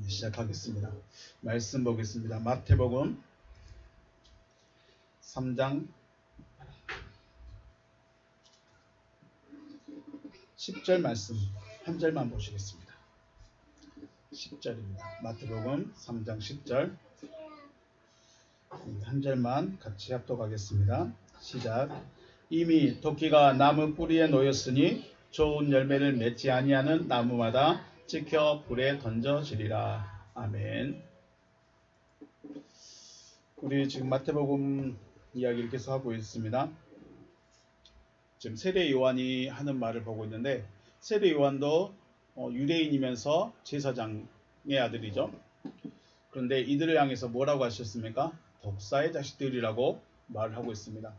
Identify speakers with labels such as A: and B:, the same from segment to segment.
A: 시작하겠습니다. 말씀 보겠습니다. 마태복음 3장 10절 말씀 한 절만 보시겠습니다. 10절입니다. 마태복음 3장 10절 한 절만 같이 합독하겠습니다. 시작. 이미 도끼가 나무 뿌리에 놓였으니 좋은 열매를 맺지 아니하는 나무마다 찍혀 불에 던져지리라. 아멘. 우리 지금 마태복음 이야기를 계속 하고 있습니다. 지금 세례 요한이 하는 말을 보고 있는데, 세례 요한도 유대인이면서 제사장의 아들이죠. 그런데 이들을 향해서 뭐라고 하셨습니까? 독사의 자식들이라고 말을 하고 있습니다.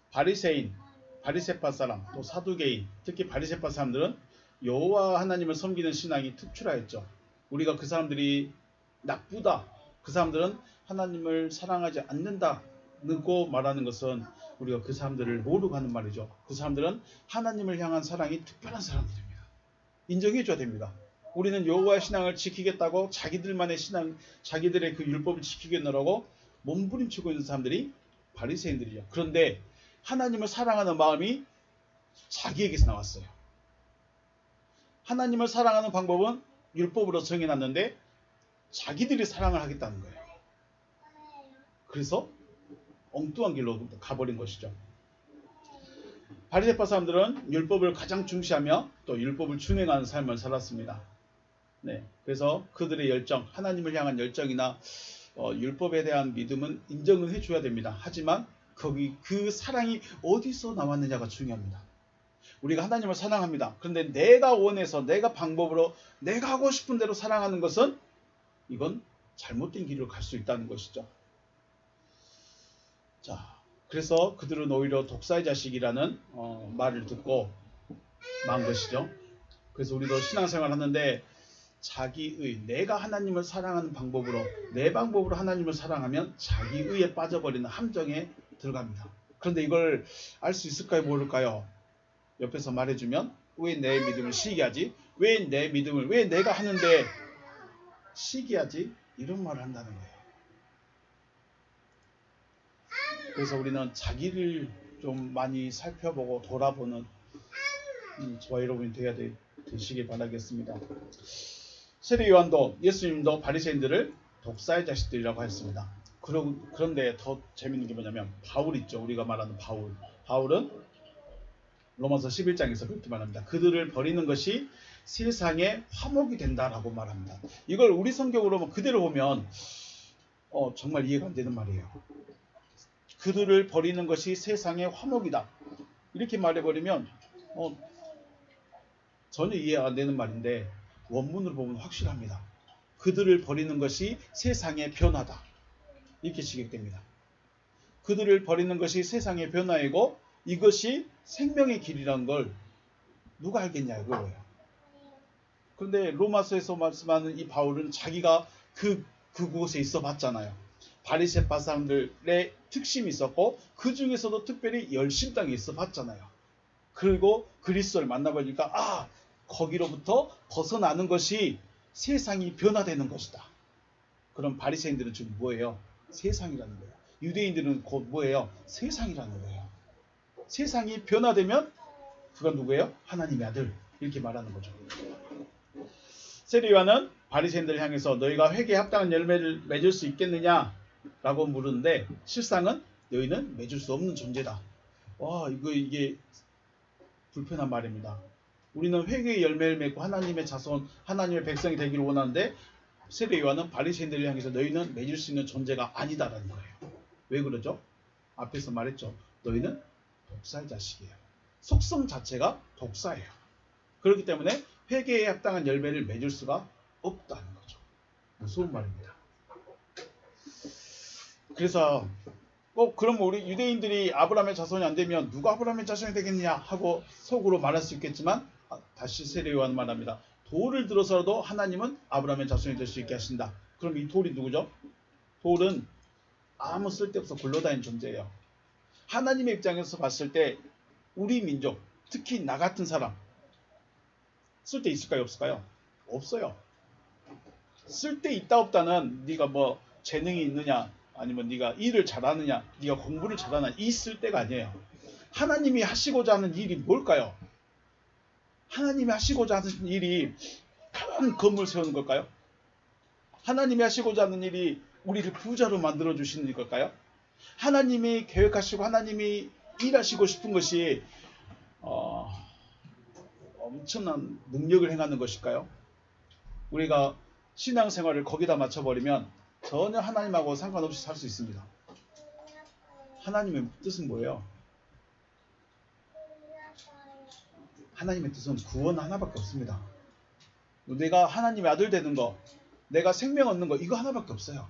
A: 바리새인, 바리새파 사람, 또 사두개인, 특히 바리새파 사람들은 여호와 하나님을 섬기는 신앙이 특출하였죠. 우리가 그 사람들이 나쁘다, 그 사람들은 하나님을 사랑하지 않는다고 말하는 것은 우리가 그 사람들을 모르고 하는 말이죠. 그 사람들은 하나님을 향한 사랑이 특별한 사람들입니다. 인정해줘야 됩니다. 우리는 여호와의 신앙을 지키겠다고 자기들만의 신앙, 자기들의 그 율법을 지키겠노라고 몸부림치고 있는 사람들이 바리새인들이죠. 그런데 하나님을 사랑하는 마음이 자기에게서 나왔어요. 하나님을 사랑하는 방법은 율법으로 정해놨는데 자기들이 사랑을 하겠다는 거예요. 그래서 엉뚱한 길로 가버린 것이죠. 바리새파 사람들은 율법을 가장 중시하며 또 율법을 준행하는 삶을 살았습니다. 네, 그래서 그들의 열정, 하나님을 향한 열정이나 율법에 대한 믿음은 인정을 해줘야 됩니다. 하지만 그 사랑이 어디서 나왔느냐가 중요합니다. 우리가 하나님을 사랑합니다. 그런데 내가 원해서 내가 방법으로 내가 하고 싶은 대로 사랑하는 것은 이건 잘못된 길로 갈 수 있다는 것이죠. 자, 그래서 그들은 오히려 독사의 자식이라는 말을 듣고 만 것이죠. 그래서 우리도 신앙생활 하는데 자기의, 내가 하나님을 사랑하는 방법으로, 내 방법으로 하나님을 사랑하면 자기의에 빠져버리는 함정에 들어갑니다. 그런데 이걸 알 수 있을까요? 모를까요? 옆에서 말해주면, 왜 내 믿음을 시기하지? 왜 내 믿음을, 왜 내가 하는데 시기하지? 이런 말을 한다는 거예요. 그래서 우리는 자기를 좀 많이 살펴보고 돌아보는 저와 여러분이 되시길 바라겠습니다. 세례 요한도 예수님도 바리새인들을 독사의 자식들이라고 했습니다. 그런데 더 재밌는 게 뭐냐면 바울 있죠. 우리가 말하는 바울. 바울은 로마서 11장에서 그렇게 말합니다. 그들을 버리는 것이 세상의 화목이 된다라고 말합니다. 이걸 우리 성경으로 그대로 보면 정말 이해가 안 되는 말이에요. 그들을 버리는 것이 세상의 화목이다. 이렇게 말해버리면 전혀 이해가 안 되는 말인데 원문으로 보면 확실합니다. 그들을 버리는 것이 세상의 변화다. 이렇게 지격됩니다. 그들을 버리는 것이 세상의 변화이고 이것이 생명의 길이라는 걸 누가 알겠냐 이거예요. 그런데 로마서에서 말씀하는 이 바울은 자기가 그곳에 있어 봤잖아요. 바리새파 사람들의 특심이 있었고 그 중에서도 특별히 열심당에 있어 봤잖아요. 그리고 그리스도를 만나보니까 거기로부터 벗어나는 것이 세상이 변화되는 것이다. 그럼 바리새인들은 지금 뭐예요? 세상이라는 거예요. 유대인들은 곧 뭐예요? 세상이라는 거예요. 세상이 변화되면 그건 누구예요? 하나님의 아들. 이렇게 말하는 거죠. 세례 요한은 바리새인들을 향해서 너희가 회개에 합당한 열매를 맺을 수 있겠느냐라고 물었는데 실상은 너희는 맺을 수 없는 존재다. 이게 불편한 말입니다. 우리는 회개의 열매를 맺고 하나님의 자손, 하나님의 백성이 되기를 원하는데 세례 요한은 바리새인들을 향해서 너희는 맺을 수 있는 존재가 아니다라는 거예요. 왜 그러죠? 앞에서 말했죠. 너희는 독사의 자식이에요. 속성 자체가 독사예요. 그렇기 때문에 회개에 합당한 열매를 맺을 수가 없다는 거죠. 무서운 말입니다. 그래서 그럼 우리 유대인들이 아브라함의 자손이 안 되면 누가 아브라함의 자손이 되겠냐 하고 속으로 말할 수 있겠지만 다시 세례 요한은 말합니다. 돌을 들어서라도 하나님은 아브라함의 자손이 될 수 있게 하신다. 그럼 이 돌이 누구죠? 돌은 아무 쓸데없어 굴러다니는 존재예요. 하나님의 입장에서 봤을 때 우리 민족, 특히 나 같은 사람 쓸데 있을까요? 없을까요? 없어요. 쓸데 있다 없다는 네가 뭐 재능이 있느냐 아니면 네가 일을 잘하느냐 네가 공부를 잘하느냐 이 쓸데가 아니에요. 하나님이 하시고자 하는 일이 뭘까요? 하나님이 하시고자 하는 일이 큰 건물 세우는 걸까요? 하나님이 하시고자 하는 일이 우리를 부자로 만들어 주시는 걸까요? 하나님이 계획하시고 하나님이 일하시고 싶은 것이 엄청난 능력을 행하는 것일까요? 우리가 신앙생활을 거기다 맞춰버리면 전혀 하나님하고 상관없이 살 수 있습니다. 하나님의 뜻은 뭐예요? 하나님의 뜻은 구원 하나밖에 없습니다. 내가 하나님의 아들 되는 거, 내가 생명 얻는 거 이거 하나밖에 없어요.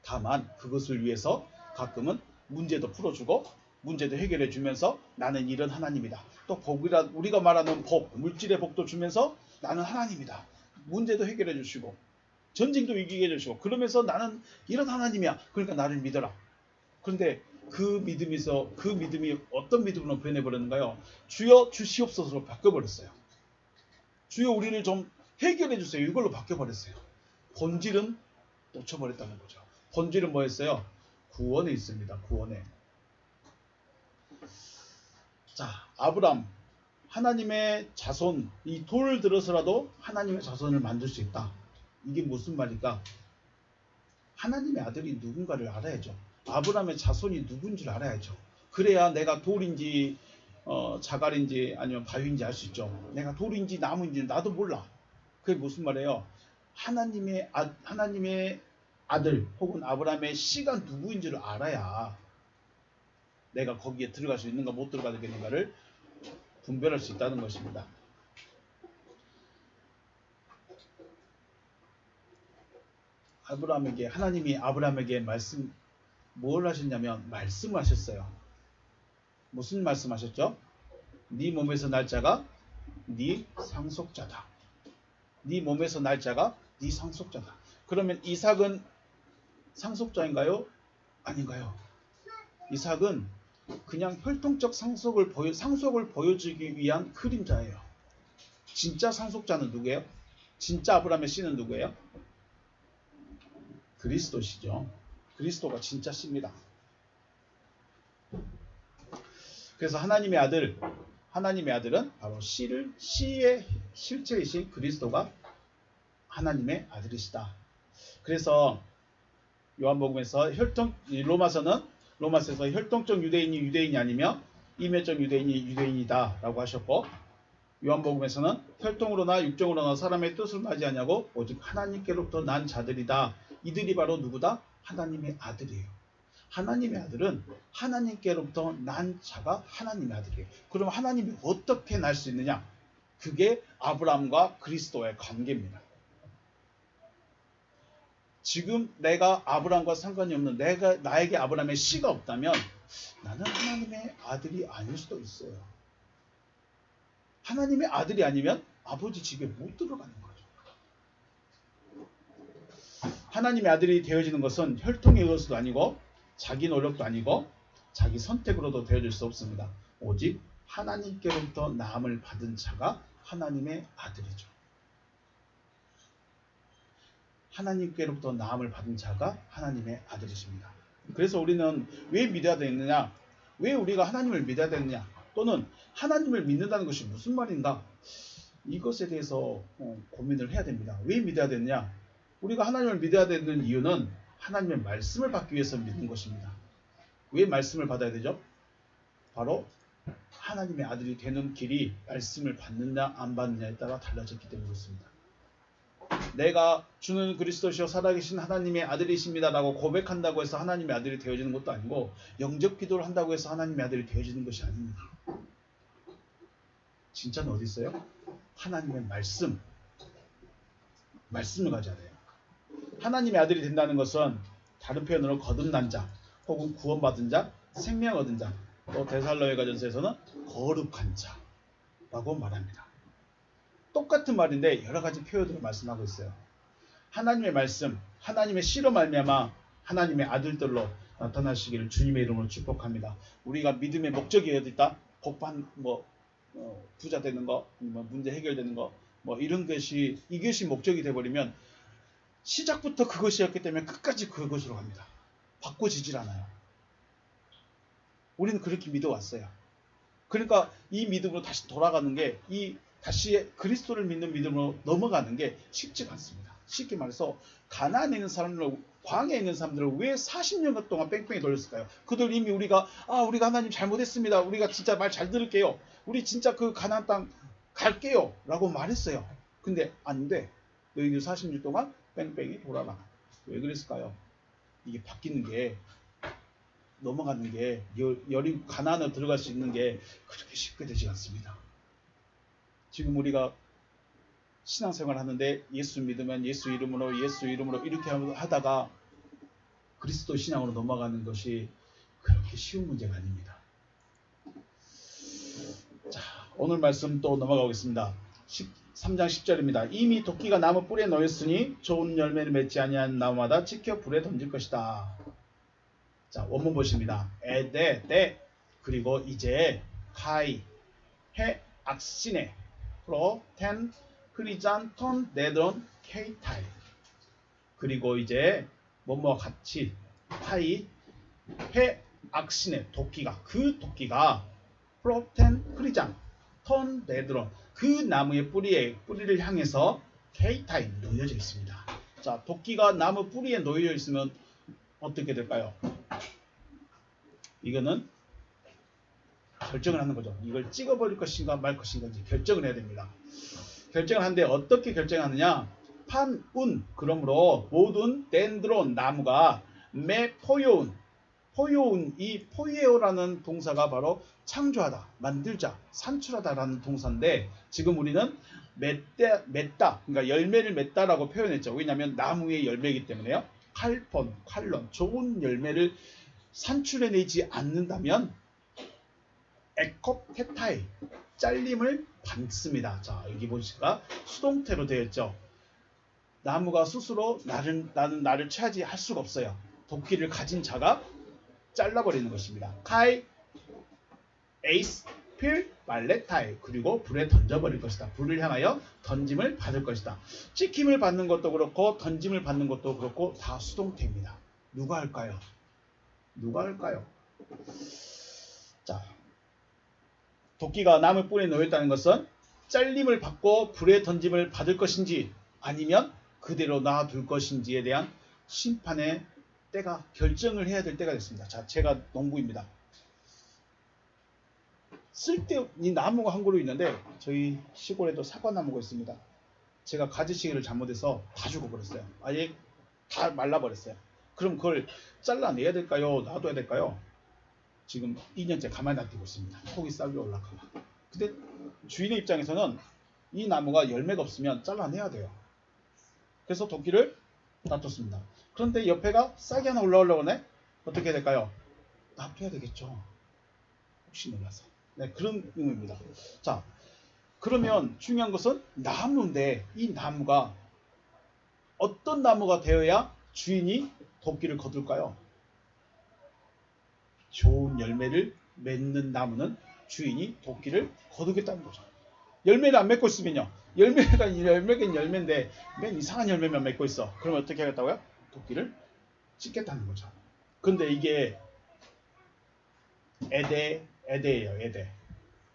A: 다만 그것을 위해서 가끔은 문제도 풀어주고 문제도 해결해 주면서 나는 이런 하나님이다. 또 복이라 우리가 말하는 복, 물질의 복도 주면서 나는 하나님이다. 문제도 해결해 주시고 전쟁도 이기게 해주시고 그러면서 나는 이런 하나님이야. 그러니까 나를 믿어라. 그런데 그 믿음이 어떤 믿음으로 변해버렸는가요? 주여 주시옵소서로 바뀌어버렸어요. 주여 우리를 좀 해결해 주세요. 이걸로 바뀌어버렸어요. 본질은 놓쳐버렸다는 거죠. 본질은 뭐였어요? 구원에 있습니다. 구원에. 자, 아브람 하나님의 자손, 이 돌을 들어서라도 하나님의 자손을 만들 수 있다. 이게 무슨 말일까? 하나님의 아들이 누군가를 알아야죠. 아브람의 자손이 누군지를 알아야죠. 그래야 내가 돌인지 자갈인지 아니면 바위인지 알 수 있죠. 내가 돌인지 나무인지 나도 몰라. 그게 무슨 말이에요? 하나님의 아들 혹은 아브람의 씨가 누구인지를 알아야 내가 거기에 들어갈 수 있는가 못 들어가겠는가를 분별할 수 있다는 것입니다. 하나님이 아브람에게 뭘 하셨냐면 말씀을 하셨어요. 무슨 말씀하셨죠? 네 몸에서 날 자가 네 상속자다. 네 몸에서 날 자가 네 상속자다. 그러면 이삭은 상속자인가요? 아닌가요? 이삭은 그냥 혈통적 상속을 보여주기 위한 그림자예요. 진짜 상속자는 누구예요? 진짜 아브라함의 씨는 누구예요? 그리스도시죠. 그리스도가 진짜 씨입니다. 그래서 하나님의 아들은 바로 씨의 실체이신 그리스도가 하나님의 아들이시다. 그래서 요한복음에서 로마서에서 혈통적 유대인이 아니며 이면적 유대인이 유대인이다 라고 하셨고, 요한복음에서는 혈통으로나 육정으로나 사람의 뜻을 맞이하냐고 오직 하나님께로부터 난 자들이다. 이들이 바로 누구다? 하나님의 아들이에요. 하나님의 아들은 하나님께로부터 난 자가 하나님의 아들이에요. 그럼 하나님이 어떻게 날 수 있느냐? 그게 아브라함과 그리스도의 관계입니다. 지금 내가 아브라함과 상관이 없는 나에게 아브라함의 씨가 없다면 나는 하나님의 아들이 아닐 수도 있어요. 하나님의 아들이 아니면 아버지 집에 못 들어가는 거죠. 하나님의 아들이 되어지는 것은 혈통의 것도 아니고 자기 노력도 아니고 자기 선택으로도 되어질 수 없습니다. 오직 하나님께로부터 나음을 받은 자가 하나님의 아들이죠. 하나님께로부터 나음을 받은 자가 하나님의 아들이십니다. 그래서 우리는 왜 믿어야 되느냐? 왜 우리가 하나님을 믿어야 되느냐? 또는 하나님을 믿는다는 것이 무슨 말인가? 이것에 대해서 고민을 해야 됩니다. 왜 믿어야 되느냐? 우리가 하나님을 믿어야 되는 이유는 하나님의 말씀을 받기 위해서 믿는 것입니다. 왜 말씀을 받아야 되죠? 바로 하나님의 아들이 되는 길이 말씀을 받느냐 안 받느냐에 따라 달라졌기 때문에 그렇습니다. 내가 주는 그리스도시요 살아계신 하나님의 아들이십니다 라고 고백한다고 해서 하나님의 아들이 되어지는 것도 아니고, 영접 기도를 한다고 해서 하나님의 아들이 되어지는 것이 아닙니다. 진짜는 어디 있어요? 하나님의 말씀을 가져야 돼요. 하나님의 아들이 된다는 것은 다른 표현으로 거듭난 자 혹은 구원받은 자, 생명 얻은 자, 또 데살로니가전서에서는 거룩한 자라고 말합니다. 똑같은 말인데 여러 가지 표현으로 말씀하고 있어요. 하나님의 말씀, 하나님의 씨로 말미암아 하나님의 아들들로 나타나시기를 주님의 이름으로 축복합니다. 우리가 믿음의 목적이 어디 있다? 부자 되는 거, 문제 해결되는 거, 이런 것이 이것이 목적이 되어버리면 시작부터 그것이었기 때문에 끝까지 그것으로 갑니다. 바꿔지질 않아요. 우리는 그렇게 믿어왔어요. 그러니까 이 믿음으로 다시 돌아가는 게, 이 다시 그리스도를 믿는 믿음으로 넘어가는 게 쉽지가 않습니다. 쉽게 말해서 가나안에 있는 사람들, 광야에 있는 사람들을 왜 40년 동안 뺑뺑이 돌렸을까요? 그들 이미 우리가 하나님 잘못했습니다. 우리가 진짜 말 잘 들을게요. 우리 진짜 그 가나안 땅 갈게요. 라고 말했어요. 근데 안 돼. 너희들 40년 동안 뺑뺑이 돌아라. 왜 그랬을까요? 이게 바뀌는 게, 넘어가는 게, 열이 가나안으로 들어갈 수 있는 게 그렇게 쉽게 되지 않습니다. 지금 우리가 신앙생활 하는데 예수 믿으면 예수 이름으로 이렇게 하다가 그리스도 신앙으로 넘어가는 것이 그렇게 쉬운 문제가 아닙니다. 자, 오늘 말씀 또 넘어가 보겠습니다. 3장 10절입니다. 이미 도끼가 나무 뿌리에 놓였으니 좋은 열매를 맺지 아니한 나무마다 찍혀 불에 던질 것이다. 자, 원문 보십니다. 에데, 데, 그리고 이제 카이, 해, 악시네, 프로, 텐, 크리잔, 톤, 네드론, 케이타이. 그리고 이제 뭐뭐 같이 파이, 해, 악시네, 도끼가, 그 도끼가 프로, 텐, 크리잔, 톤, 네드론, 그 나무의 뿌리를 향해서 케이타이 놓여져 있습니다. 자, 도끼가 나무 뿌리에 놓여 있으면 어떻게 될까요? 이거는 결정을 하는 거죠. 이걸 찍어버릴 것인가 말 것인가 결정을 해야 됩니다. 결정을 하는데 어떻게 결정하느냐? 판, 운, 그러므로 모든 덴드론, 나무가 포요운, 이 포예오라는 동사가 바로 창조하다, 만들자, 산출하다라는 동사인데, 지금 우리는 맺다, 그러니까 열매를 맺다라고 표현했죠. 왜냐하면 나무의 열매이기 때문에요. 칼론, 좋은 열매를 산출해내지 않는다면 에콥테타이, 잘림을 받습니다. 자, 여기 보시니까 수동태로 되어 있죠. 나무가 스스로 나는 나를 차지할 수가 없어요. 도끼를 가진 자가 잘라버리는 것입니다. 카이, 에이스, 필, 말레타이, 그리고 불에 던져버릴 것이다. 불을 향하여 던짐을 받을 것이다. 찍힘을 받는 것도 그렇고 던짐을 받는 것도 그렇고 다 수동태입니다. 누가 할까요? 자, 도끼가 나무 뿌리에 놓였다는 것은 잘림을 받고 불에 던짐을 받을 것인지 아니면 그대로 놔둘 것인지에 대한 심판의 때가, 결정을 해야 될 때가 됐습니다. 자, 제가 농부입니다. 이 나무가 한 그루 있는데 저희 시골에도 사과나무가 있습니다. 제가 가지치기를 잘못해서 다 죽어버렸어요. 아예 다 말라버렸어요. 그럼 그걸 잘라내야 될까요? 놔둬야 될까요? 지금 2년째 가만히 놔두고 있습니다. 폭이 싹이 올라가고. 근데 주인의 입장에서는 이 나무가 열매가 없으면 잘라내야 돼요. 그래서 도끼를 놔뒀습니다. 그런데 옆에가 싹이 하나 올라오려고 하네? 어떻게 해야 될까요? 놔둬야 되겠죠. 혹시 몰라서. 네, 그런 의미입니다. 자, 그러면 중요한 것은 나무인데 이 나무가 어떤 나무가 되어야 주인이 도끼를 거둘까요? 좋은 열매를 맺는 나무는 주인이 도끼를 거두겠다는 거죠. 열매를 안 맺고 있으면요. 열매긴 열매인데 맨 이상한 열매만 맺고 있어. 그러면 어떻게 하겠다고요? 도끼를 찍겠다는 거죠. 근데 이게 에데예요. 에데.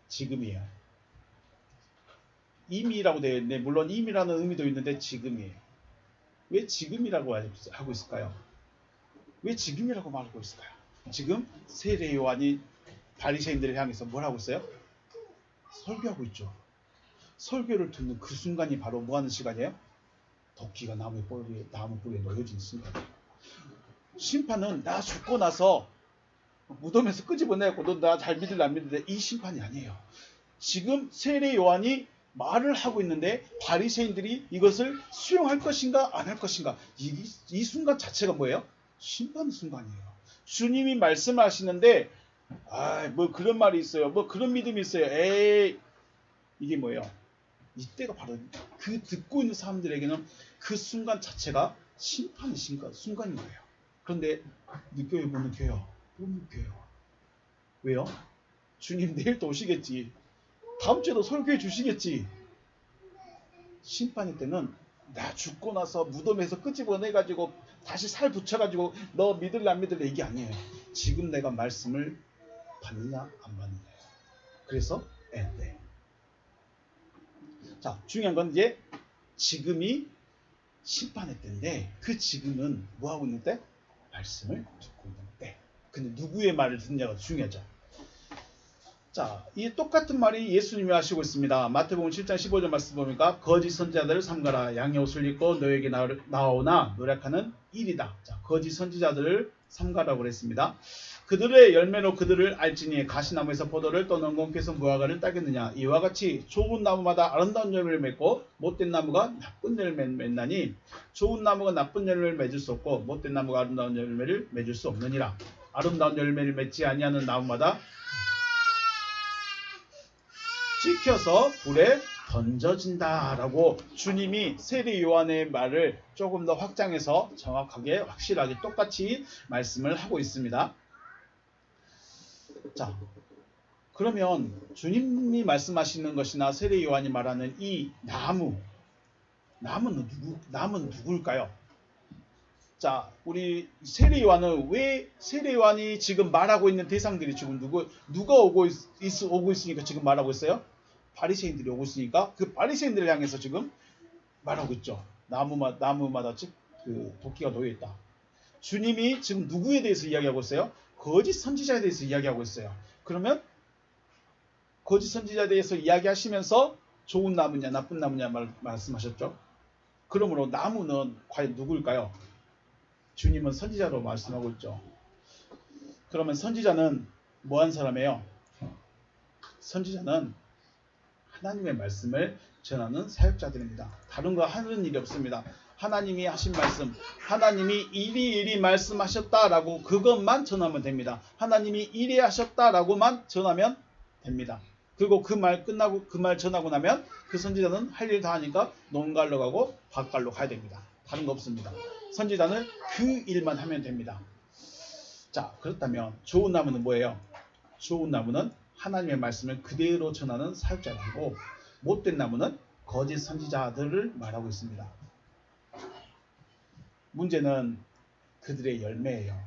A: 지금이에요. 이미라고 되어 있는데, 물론 이미라는 의미도 있는데 지금이에요. 왜 지금이라고 하고 있을까요? 왜 지금이라고 말하고 있을까요? 지금 세례 요한이 바리새인들을 향해서 뭘 하고 있어요? 설교하고 있죠. 설교를 듣는 그 순간이 바로 뭐 하는 시간이에요? 도끼가 나무 뿌리에 놓여진 순간이에요. 심판은 나 죽고 나서 무덤에서 끄집어내고 너 나 잘 믿을래 안 믿을래, 이 심판이 아니에요. 지금 세례 요한이 말을 하고 있는데 바리새인들이 이것을 수용할 것인가 안 할 것인가, 이 순간 자체가 뭐예요? 심판 순간이에요. 주님이 말씀하시는데 뭐 그런 말이 있어요, 뭐 그런 믿음이 있어요, 에이, 이게 뭐예요? 이때가 바로 그 듣고 있는 사람들에게는 그 순간 자체가 심판의 순간인 거예요. 그런데 느껴요, 못 느껴요? 못 느껴요. 왜요? 주님 내일 또 오시겠지, 다음 주에도 설교해 주시겠지. 심판의 때는 나 죽고 나서 무덤에서 끄집어내가지고 다시 살 붙여가지고 너 믿을래 안 믿을래 이게 아니에요. 지금 내가 말씀을 받느냐 안 받느냐. 그래서 네. 자, 중요한 건 이제 지금이 심판의 때인데 그 지금은 뭐 하고 있는 때? 말씀을 듣고 있는 때. 근데 누구의 말을 듣느냐가 중요하죠. 자, 이 똑같은 말이 예수님이 하시고 있습니다. 마태복음 7장 15절 말씀 보니까 거짓 선지자들을 삼가라. 양의 옷을 입고 너에게 나오나 노력하는 일이다. 자, 거짓 선지자들을 삼가라고 그랬습니다. 그들의 열매로 그들을 알지니 가시나무에서 포도를 또 농공께서 무화과를 따겠느냐. 이와 같이 좋은 나무마다 아름다운 열매를 맺고 못된 나무가 나쁜 열매를 맺나니 좋은 나무가 나쁜 열매를 맺을 수 없고 못된 나무가 아름다운 열매를 맺을 수 없느니라. 아름다운 열매를 맺지 아니하는 나무마다 찍혀서 불에 던져진다라고 주님이 세례 요한의 말을 조금 더 확장해서 정확하게 확실하게 똑같이 말씀을 하고 있습니다. 자, 그러면 주님이 말씀하시는 것이나 세례 요한이 말하는 이 나무는 누굴까요? 자, 우리 세례 요한은 왜 세례 요한이 지금 말하고 있는 대상들이 지금 누가 오고 있으니까 지금 말하고 있어요? 바리새인들이 오고 있으니까 그 바리새인들을 향해서 지금 말하고 있죠. 나무마다 그 도끼가 놓여 있다. 주님이 지금 누구에 대해서 이야기하고 있어요? 거짓 선지자에 대해서 이야기하고 있어요. 그러면 거짓 선지자에 대해서 이야기하시면서 좋은 나무냐 나쁜 나무냐 말씀하셨죠. 그러므로 나무는 과연 누구일까요? 주님은 선지자로 말씀하고 있죠. 그러면 선지자는 뭐한 사람이에요? 선지자는 하나님의 말씀을 전하는 사역자들입니다. 다른 거 하는 일이 없습니다. 하나님이 하신 말씀, 하나님이 이리 말씀하셨다라고 그것만 전하면 됩니다. 하나님이 이리 하셨다라고만 전하면 됩니다. 그리고 그 말 끝나고 그 말 전하고 나면 그 선지자는 할 일 다 하니까 논갈로 가고 밭갈로 가야 됩니다. 다른 거 없습니다. 선지자는 그 일만 하면 됩니다. 자, 그렇다면 좋은 나무는 뭐예요? 좋은 나무는 하나님의 말씀을 그대로 전하는 사역자들이고 못된 나무는 거짓 선지자들을 말하고 있습니다. 문제는 그들의 열매예요.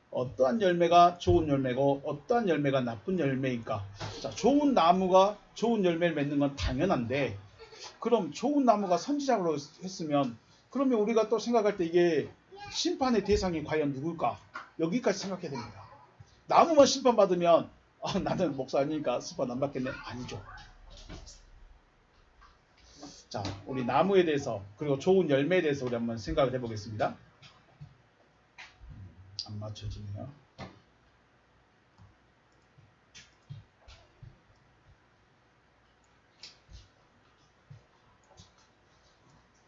A: 어떠한 열매가 좋은 열매고 어떠한 열매가 나쁜 열매일까? 자, 좋은 나무가 좋은 열매를 맺는 건 당연한데 그럼 좋은 나무가 선지자로 했으면 그러면 우리가 또 생각할 때 이게 심판의 대상이 과연 누굴까? 여기까지 생각해야 됩니다. 나무만 심판받으면 나는 목사 아니니까 심판 안 받겠네? 아니죠. 자, 우리 나무에 대해서 그리고 좋은 열매에 대해서 우리 한번 생각을 해보겠습니다. 안 맞춰지네요.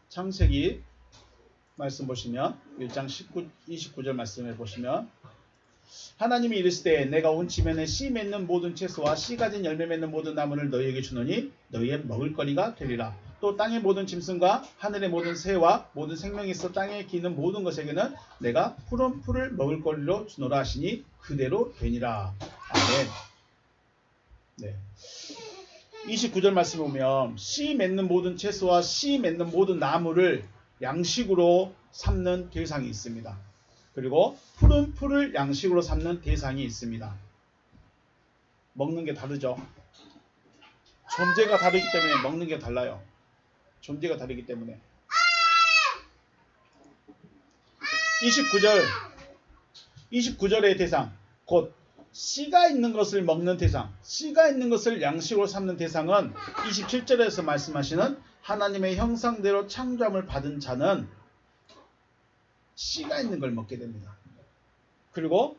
A: 창세기 말씀 보시면 1장 29절 말씀을 보시면 하나님이 이르시되 내가 온 지면에 씨 맺는 모든 채소와 씨 가진 열매 맺는 모든 나무를 너희에게 주노니 너희의 먹을거리가 되리라. 또 땅의 모든 짐승과 하늘의 모든 새와 모든 생명이 있어 땅에 기는 모든 것에게는 내가 푸른 풀을 먹을거리로 주노라 하시니 그대로 되니라. 아멘. 네. 29절 말씀 보면 씨 맺는 모든 채소와 씨 맺는 모든 나무를 양식으로 삼는 대상이 있습니다. 그리고 푸른 풀을 양식으로 삼는 대상이 있습니다. 먹는 게 다르죠. 존재가 다르기 때문에 먹는 게 달라요. 존재가 다르기 때문에. 29절의 대상, 곧 씨가 있는 것을 먹는 대상, 씨가 있는 것을 양식으로 삼는 대상은 27절에서 말씀하시는 하나님의 형상대로 창조함을 받은 자는 씨가 있는 걸 먹게 됩니다. 그리고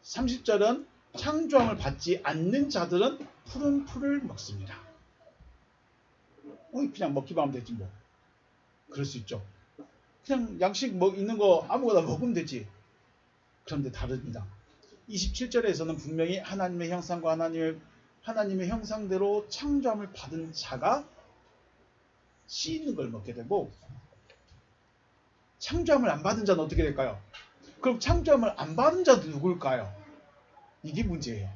A: 30절은 창조함을 받지 않는 자들은 푸른 풀을 먹습니다. 그냥 먹기만 하면 되지 뭐. 그럴 수 있죠. 그냥 양식 있는 거 아무거나 먹으면 되지. 그런데 다릅니다. 27절에서는 분명히 하나님의 형상과 하나님의 형상대로 창조함을 받은 자가 씨 있는 걸 먹게 되고 창조함을 안 받은 자는 어떻게 될까요? 그럼 창조함을 안 받은 자도 누굴까요? 이게 문제예요.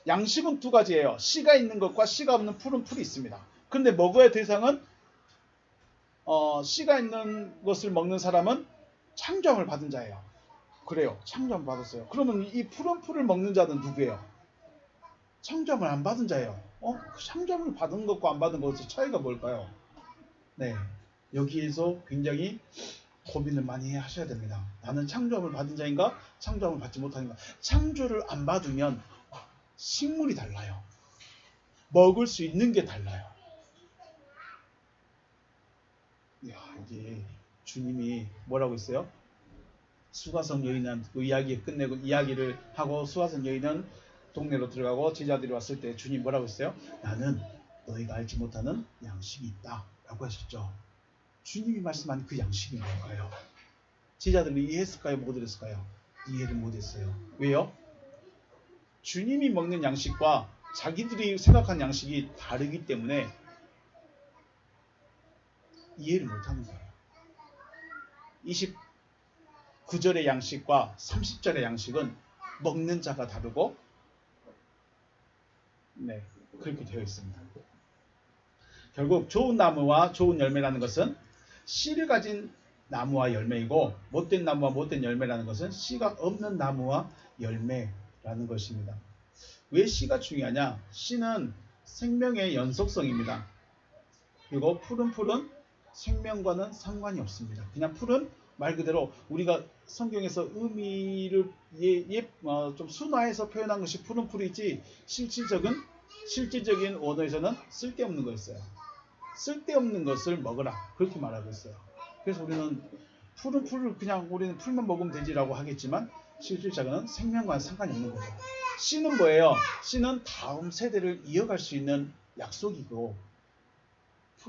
A: 양식은 두 가지예요. 씨가 있는 것과 씨가 없는 푸른 풀이 있습니다. 그런데 먹어야 대상은 씨가 있는 것을 먹는 사람은 창조함을 받은 자예요. 그래요. 창조함을 받았어요. 그러면 이 푸른 풀을 먹는 자는 누구예요? 창조함을 안 받은 자예요. 그 창조함을 받은 것과 안 받은 것의 차이가 뭘까요? 네, 여기에서 굉장히 고민을 많이 하셔야 됩니다. 나는 창조함을 받은 자인가? 창조함을 받지 못하는가? 창조를 안 받으면 식물이 달라요. 먹을 수 있는 게 달라요. 이야, 이게 주님이 뭐라고 했어요? 수가성 여인은 그 이야기 끝내고 이야기를 하고 수가성 여인은 동네로 들어가고 제자들이 왔을 때 주님 뭐라고 했어요? 나는 너희가 알지 못하는 양식이 있다 라고 하셨죠. 주님이 말씀한 그 양식이 뭔가요? 제자들이 이해했을까요? 못 했을까요? 이해를 못했어요. 왜요? 주님이 먹는 양식과 자기들이 생각한 양식이 다르기 때문에 이해를 못하는 거예요. 29절의 양식과 30절의 양식은 먹는 자가 다르고 네, 그렇게 되어 있습니다. 결국 좋은 나무와 좋은 열매라는 것은 씨를 가진 나무와 열매이고 못된 나무와 못된 열매라는 것은 씨가 없는 나무와 열매라는 것입니다. 왜 씨가 중요하냐? 씨는 생명의 연속성입니다. 그리고 푸른 풀은 생명과는 상관이 없습니다. 그냥 풀은 말 그대로 우리가 성경에서 의미를 좀 순화해서 표현한 것이 푸른 풀이지 실질적인 원어에서는 쓸데없는 거였어요. 쓸데없는 것을 먹으라 그렇게 말하고 있어요. 그래서 우리는 푸른 풀을 그냥 우리는 풀만 먹으면 되지라고 하겠지만 실질적으로는 생명과는 상관이 없는 거예요. 씨는 뭐예요? 씨는 다음 세대를 이어갈 수 있는 약속이고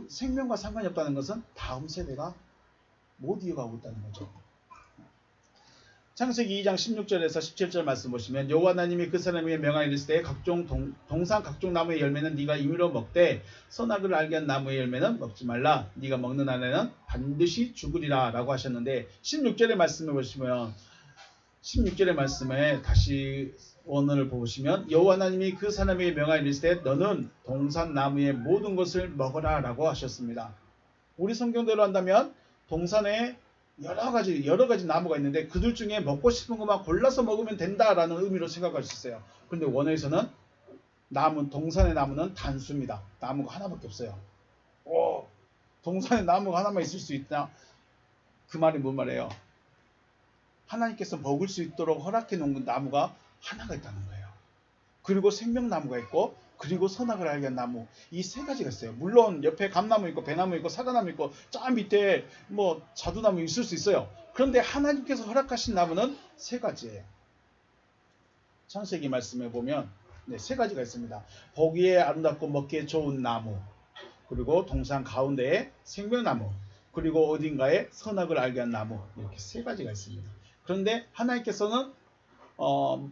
A: 생명과 상관이 없다는 것은 다음 세대가 못 이어가고 있다는 거죠. 창세기 2장 16절에서 17절 말씀 보시면 여호와 하나님이 그 사람에게 명하여 이르시되 각종 동산 각종 나무의 열매는 네가 임의로 먹되 선악을 알게 한 나무의 열매는 먹지 말라. 네가 먹는 날에는 반드시 죽으리라 라고 하셨는데 16절의 말씀을 보시면 16절의 말씀에 다시 원어를 보시면 여호와 하나님이 그 사람에게 명하여 이르시되 너는 동산 나무의 모든 것을 먹어라 라고 하셨습니다. 우리 성경대로 한다면 동산에 여러 가지 나무가 있는데 그들 중에 먹고 싶은 것만 골라서 먹으면 된다라는 의미로 생각할 수 있어요. 그런데 원어에서는 동산의 나무는 단수입니다. 나무가 하나밖에 없어요. 동산에 나무가 하나만 있을 수 있나? 그 말이 뭔 말이에요? 하나님께서 먹을 수 있도록 허락해 놓은 나무가 하나가 있다는 거예요. 그리고 생명나무가 있고 그리고 선악을 알게 한 나무, 이 세 가지가 있어요. 물론 옆에 감나무 있고 배나무 있고 사과나무 있고 저 밑에 뭐 자두나무 있을 수 있어요. 그런데 하나님께서 허락하신 나무는 세 가지예요. 창세기 말씀에 보면 세 가지가 있습니다. 보기에 아름답고 먹기에 좋은 나무, 그리고 동산 가운데에 생명나무, 그리고 어딘가에 선악을 알게 한 나무, 이렇게 세 가지가 있습니다. 그런데 하나님께서는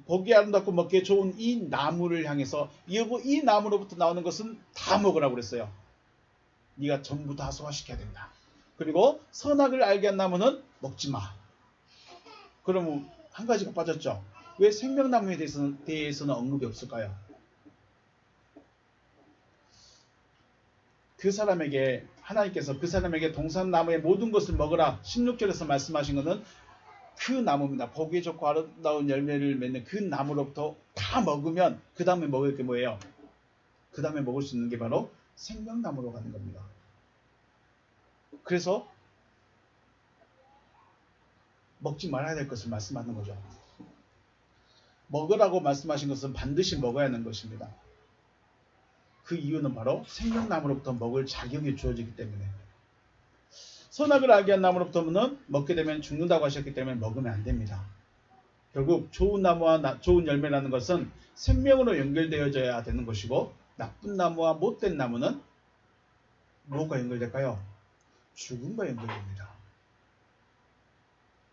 A: 보기에 아름답고 먹기에 좋은 이 나무를 향해서 이 나무로부터 나오는 것은 다 먹으라고 그랬어요. 네가 전부 다 소화시켜야 된다. 그리고 선악을 알게 한 나무는 먹지 마. 그러면 한 가지가 빠졌죠. 왜 생명나무에 대해서는 언급이 없을까요? 하나님께서 그 사람에게 동산나무의 모든 것을 먹으라 16절에서 말씀하신 것은 그 나무입니다. 보기 좋고 아름다운 열매를 맺는 그 나무로부터 다 먹으면 그 다음에 먹을 게 뭐예요? 그 다음에 먹을 수 있는 게 바로 생명나무로 가는 겁니다. 그래서 먹지 말아야 될 것을 말씀하는 거죠. 먹으라고 말씀하신 것은 반드시 먹어야 하는 것입니다. 그 이유는 바로 생명나무로부터 먹을 자격이 주어지기 때문에. 선악을 알게 한 나무로부터는 먹게 되면 죽는다고 하셨기 때문에 먹으면 안 됩니다. 결국 좋은 나무와 좋은 열매라는 것은 생명으로 연결되어져야 되는 것이고 나쁜 나무와 못된 나무는 뭐가 연결될까요? 죽음과 연결됩니다.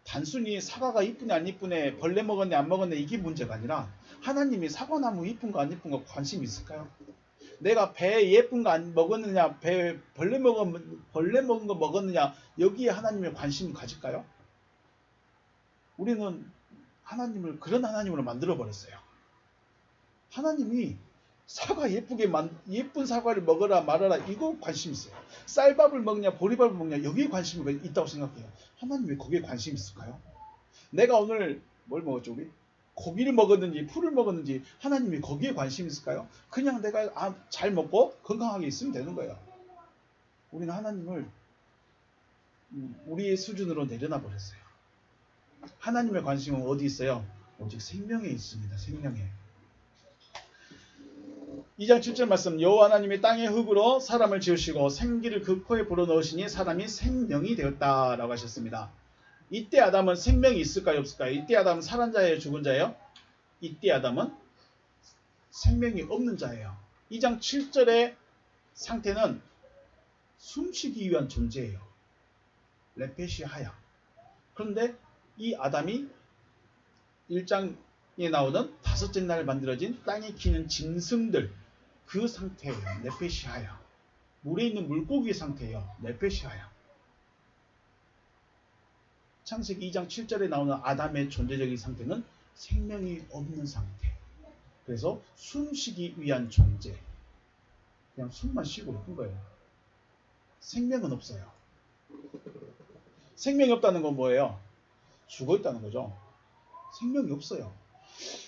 A: 단순히 사과가 이쁘네 안 이쁘네, 벌레 먹었네 안 먹었네 이게 문제가 아니라 하나님이 사과나무 이쁜 거 안 이쁜 거 관심 있을까요? 내가 배 예쁜 거 안 먹었느냐, 배 벌레 먹은 거 먹었느냐, 여기에 하나님의 관심을 가질까요? 우리는 하나님을 그런 하나님으로 만들어 버렸어요. 하나님이 사과 예쁜 사과를 먹어라 말아라 이거 관심 있어요. 쌀밥을 먹냐 보리밥을 먹냐 여기에 관심이 있다고 생각해요. 하나님 왜 거기에 관심 있을까요? 내가 오늘 뭘 먹었죠 우리? 고기를 먹었는지 풀을 먹었는지 하나님이 거기에 관심 있을까요? 그냥 내가 잘 먹고 건강하게 있으면 되는 거예요. 우리는 하나님을 우리의 수준으로 내려놔 버렸어요. 하나님의 관심은 어디 있어요? 오직 생명에 있습니다. 생명에. 2장 7절 말씀 여호와 하나님이 땅의 흙으로 사람을 지으시고 생기를 그 코에 불어넣으시니 사람이 생명이 되었다라고 하셨습니다. 이때 아담은 생명이 있을까요 없을까요? 이때 아담은 살은 자예요 죽은 자예요? 이때 아담은 생명이 없는 자예요. 2장 7절의 상태는 숨쉬기 위한 존재예요. 레페시 하야. 그런데 이 아담이 1장에 나오는 다섯째 날 만들어진 땅에 기는 짐승들 그 상태예요. 레페시 하야. 물에 있는 물고기의 상태예요. 레페시 하야. 창세기 2장 7절에 나오는 아담의 존재적인 상태는 생명이 없는 상태. 그래서 숨쉬기 위한 존재. 그냥 숨만 쉬고 있는 거예요. 생명은 없어요. 생명이 없다는 건 뭐예요? 죽어 있다는 거죠. 생명이 없어요.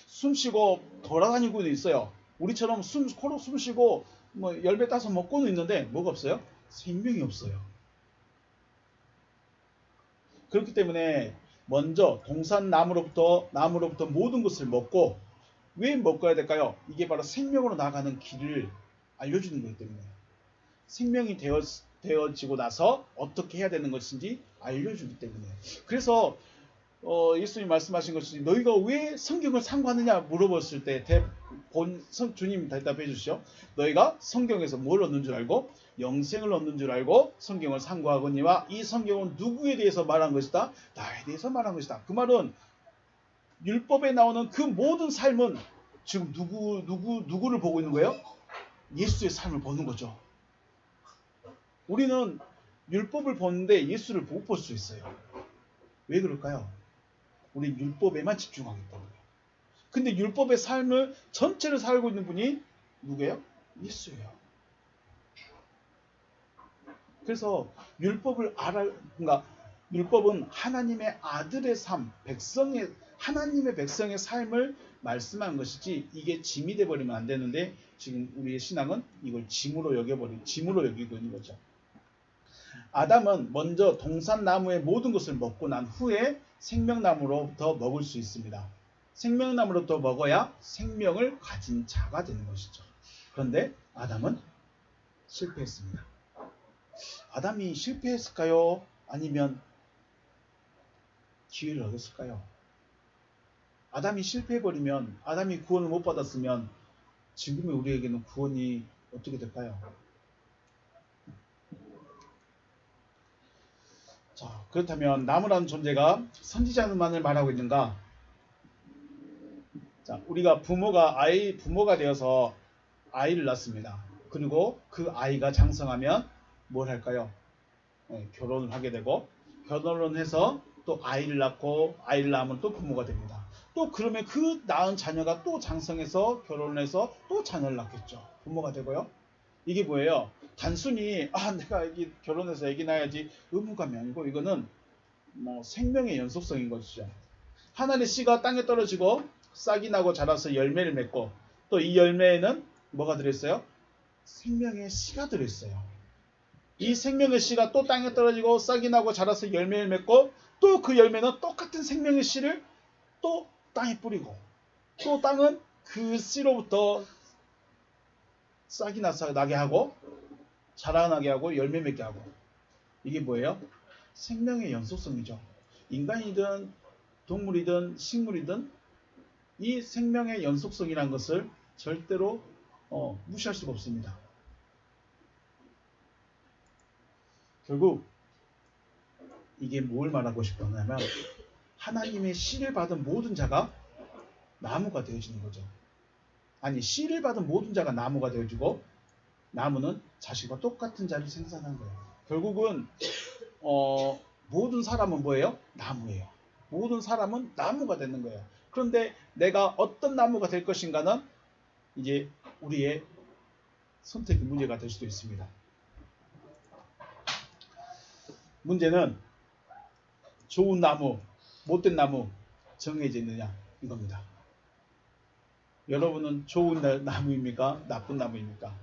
A: 숨 쉬고 돌아다니고는 있어요. 우리처럼 코로 숨 쉬고 뭐 열매 따서 먹고는 있는데 뭐가 없어요? 생명이 없어요. 그렇기 때문에 먼저 동산나무로부터 모든 것을 먹고 왜 먹어야 될까요? 이게 바로 생명으로 나가는 길을 알려주는 거기 때문에 생명이 되어지고 나서 어떻게 해야 되는 것인지 알려주기 때문에 그래서 예수님이 말씀하신 것이 너희가 왜 성경을 상고하느냐 물어봤을 때 주님 대답해 주시죠. 너희가 성경에서 뭘 얻는 줄 알고 영생을 얻는 줄 알고 성경을 상고하거니와 이 성경은 누구에 대해서 말한 것이다? 나에 대해서 말한 것이다. 그 말은 율법에 나오는 그 모든 삶은 지금 누구를 보고 있는 거예요? 예수의 삶을 보는 거죠. 우리는 율법을 보는데 예수를 못 볼 수 있어요. 왜 그럴까요? 우리 율법에만 집중하기 때문에. 근데 율법의 삶을 전체를 살고 있는 분이 누구예요? 예수예요. 그래서 그러니까 율법은 하나님의 아들의 삶, 하나님의 백성의 삶을 말씀한 것이지 이게 짐이 돼버리면 안 되는데 지금 우리의 신앙은 이걸 짐으로 여기고 있는 거죠. 아담은 먼저 동산나무의 모든 것을 먹고 난 후에 생명나무로부터 먹을 수 있습니다. 생명나무로부터 먹어야 생명을 가진 자가 되는 것이죠. 그런데 아담은 실패했습니다. 아담이 실패했을까요? 아니면 기회를 얻었을까요? 아담이 실패해버리면 아담이 구원을 못 받았으면 지금의 우리에게는 구원이 어떻게 될까요? 자, 그렇다면 나무라는 존재가 선지자만을 말하고 있는가? 자, 우리가 부모가 되어서 아이를 낳습니다. 그리고 그 아이가 장성하면 뭘 할까요? 결혼을 하게 되고 결혼을 해서 또 아이를 낳으면 또 부모가 됩니다. 또 그러면 그 낳은 자녀가 또 장성해서 결혼을 해서 또 자녀를 낳겠죠. 부모가 되고요. 이게 뭐예요? 단순히 내가 결혼해서 애기 낳아야지 의무감이 아니고 이거는 생명의 연속성인 것이죠. 하나님의 씨가 땅에 떨어지고 싹이 나고 자라서 열매를 맺고 또 이 열매에는 뭐가 들어있어요? 생명의 씨가 들어있어요. 이 생명의 씨가 또 땅에 떨어지고 싹이 나고 자라서 열매를 맺고 또 그 열매는 똑같은 생명의 씨를 또 땅에 뿌리고 또 땅은 그 씨로부터 싹이 나게 하고 자라나게 하고 열매 맺게 하고 이게 뭐예요? 생명의 연속성이죠. 인간이든 동물이든 식물이든 이 생명의 연속성이라는 것을 절대로 무시할 수가 없습니다. 결국 이게 뭘 말하고 싶었냐면 하나님의 씨를 받은 모든 자가 나무가 되어지는 거죠. 아니 씨를 받은 모든 자가 나무가 되어지고 나무는 자신과 똑같은 자를 생산한 거예요. 결국은 모든 사람은 뭐예요? 나무예요. 모든 사람은 나무가 되는 거예요. 그런데 내가 어떤 나무가 될 것인가는 이제 우리의 선택의 문제가 될 수도 있습니다. 문제는 좋은 나무, 못된 나무 정해져 있느냐 이겁니다. 여러분은 좋은 나무입니까? 나쁜 나무입니까?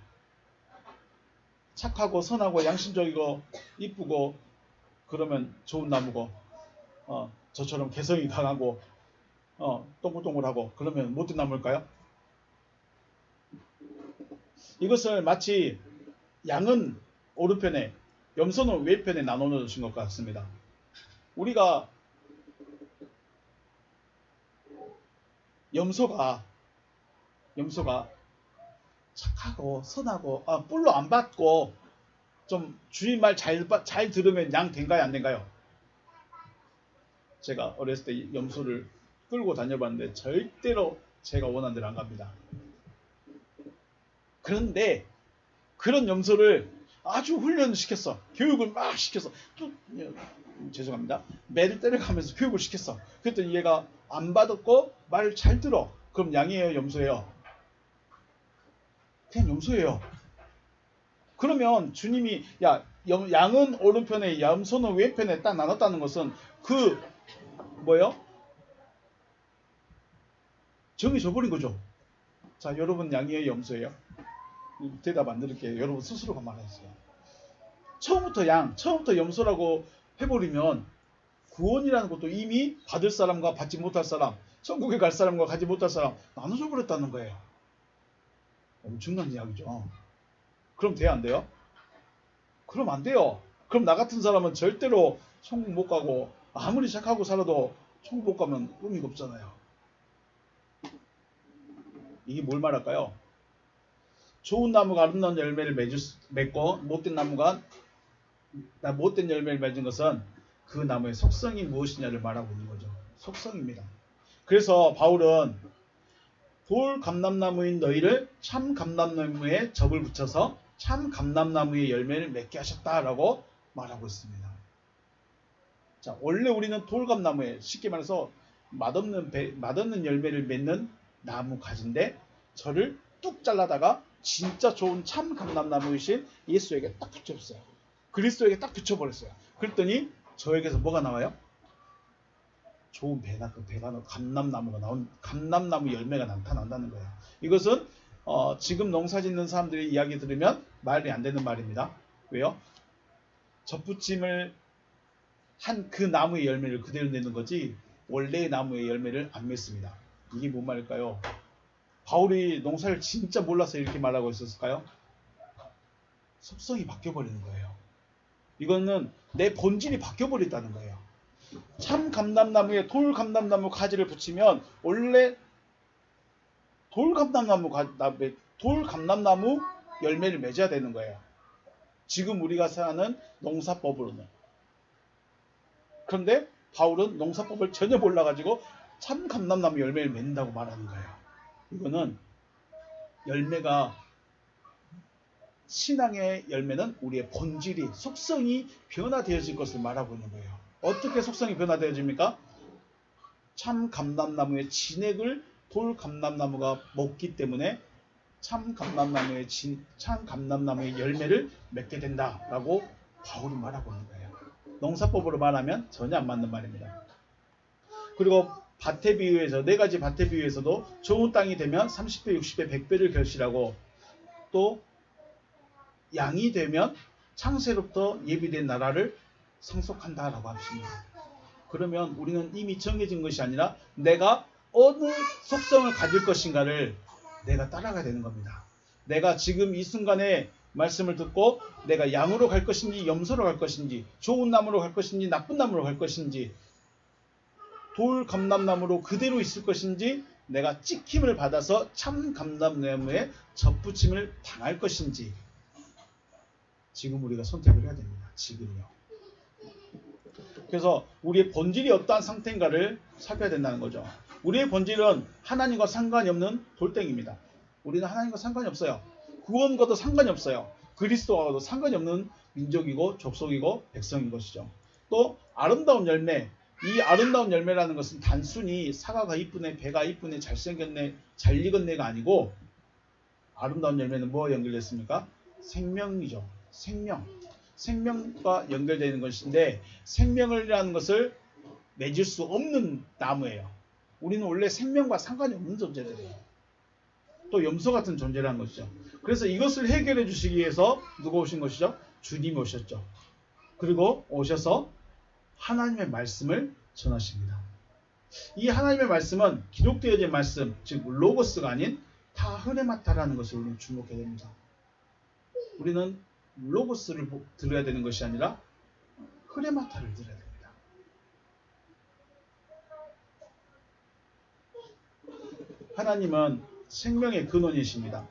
A: 착하고 선하고 양심적이고 이쁘고 그러면 좋은 나무고, 저처럼 개성이 강하고 동글동글하고 그러면 못된 나무일까요? 이것을 마치 양은 오른편에 염소는 왼편에 나눠 놓으신 것 같습니다. 우리가 염소가 착하고 선하고 뿔로 안 받고 좀 주인 말 잘 들으면 양 된가요 안 된가요? 제가 어렸을 때 염소를 끌고 다녀봤는데 절대로 제가 원하는 대로 안 갑니다. 그런데 그런 염소를 아주 훈련시켰어. 교육을 막 시켰어. 죄송합니다. 매를 때려가면서 교육을 시켰어. 그랬더니 얘가 안 받았고 말을 잘 들어. 그럼 양이에요 염소예요? 그냥 염소예요. 그러면 주님이 양은 오른편에 염소는 왼편에 딱 나눴다는 것은 정해져 버린 거죠. 자, 여러분 양이에요 염소예요? 대답 안 드릴게요. 여러분 스스로가 말하세요. 처음부터 염소라고 해버리면 구원이라는 것도 이미 받을 사람과 받지 못할 사람, 천국에 갈 사람과 가지 못할 사람 나눠져 버렸다는 거예요. 엄청난 이야기죠. 그럼 돼요 안 돼요? 그럼 안 돼요. 그럼 나 같은 사람은 절대로 천국 못 가고 아무리 착하고 살아도 천국 못 가면 의미가 없잖아요. 이게 뭘 말할까요? 좋은 나무가 아름다운 열매를 맺고 못된 열매를 맺은 것은 그 나무의 속성이 무엇이냐를 말하고 있는 거죠. 속성입니다. 그래서 바울은 돌 감람나무인 너희를 참 감람나무에 접을 붙여서 참 감람나무의 열매를 맺게 하셨다라고 말하고 있습니다. 자, 원래 우리는 돌감나무에 쉽게 말해서 맛없는 열매를 맺는 나무 가지인데 저를 뚝 잘라다가 진짜 좋은 참 감람나무이신 예수에게 딱 붙였어요. 그리스도에게 딱 붙여버렸어요. 그랬더니 저에게서 뭐가 나와요? 좋은 감람나무 열매가 나타난다는 거예요. 이것은 지금 농사 짓는 사람들의 이야기 들으면 말이 안 되는 말입니다. 왜요? 접붙임을 한 그 나무의 열매를 그대로 내는 거지 원래의 나무의 열매를 안 맺습니다. 이게 뭔 말일까요? 바울이 농사를 진짜 몰라서 이렇게 말하고 있었을까요? 속성이 바뀌어버리는 거예요. 이거는 내 본질이 바뀌어버렸다는 거예요. 참 감람나무에 돌 감람나무 가지를 붙이면 원래 돌 감람나무 열매를 맺어야 되는 거예요. 지금 우리가 사는 농사법으로는. 그런데 바울은 농사법을 전혀 몰라가지고 참 감람나무 열매를 맺는다고 말하는 거예요. 이거는 신앙의 열매는 우리의 본질이, 속성이 변화되어질 것을 말하고 있는 거예요. 어떻게 속성이 변화되어집니까? 참 감람나무의 진액을 돌 감람나무가 먹기 때문에 참 감람나무의 열매를 맺게 된다라고 바울이 말하고 있는 거예요. 농사법으로 말하면 전혀 안 맞는 말입니다. 그리고 밭의 비유에서 4가지 밭의 비유에서도 좋은 땅이 되면 30배, 60배, 100배를 결실하고 또 양이 되면 창세로부터 예비된 나라를 상속한다라고 하십니다. 그러면 우리는 이미 정해진 것이 아니라 내가 어느 속성을 가질 것인가를 내가 따라가야 되는 겁니다. 내가 지금 이 순간에 말씀을 듣고 내가 양으로 갈 것인지 염소로 갈 것인지 좋은 나무로 갈 것인지 나쁜 나무로 갈 것인지 돌 감람나무로 그대로 있을 것인지 내가 찍힘을 받아서 참 감람나무에 접붙임을 당할 것인지 지금 우리가 선택을 해야 됩니다. 지금요. 그래서 우리의 본질이 어떠한 상태인가를 살펴야 된다는 거죠. 우리의 본질은 하나님과 상관이 없는 돌덩이입니다. 우리는 하나님과 상관이 없어요. 구원과도 상관이 없어요. 그리스도와도 상관이 없는 민족이고 족속이고 백성인 것이죠. 또 아름다운 열매, 이 아름다운 열매라는 것은 단순히 사과가 이쁘네, 배가 이쁘네, 잘생겼네, 잘 익었네가 아니고 아름다운 열매는 뭐와 연결됐습니까? 생명이죠. 생명과 연결되는 것인데 생명이라는 것을 맺을 수 없는 나무예요. 우리는 원래 생명과 상관이 없는 존재들이에요. 또 염소 같은 존재라는 것이죠. 그래서 이것을 해결해 주시기 위해서 누가 오신 것이죠? 주님이 오셨죠. 그리고 오셔서 하나님의 말씀을 전하십니다. 이 하나님의 말씀은 기록되어진 말씀, 즉 로고스가 아닌 타흐레마타라는 것을 우리는 주목해야 됩니다. 우리는 로고스를 들어야 되는 것이 아니라 흐레마타를 들어야 됩니다. 하나님은 생명의 근원이십니다.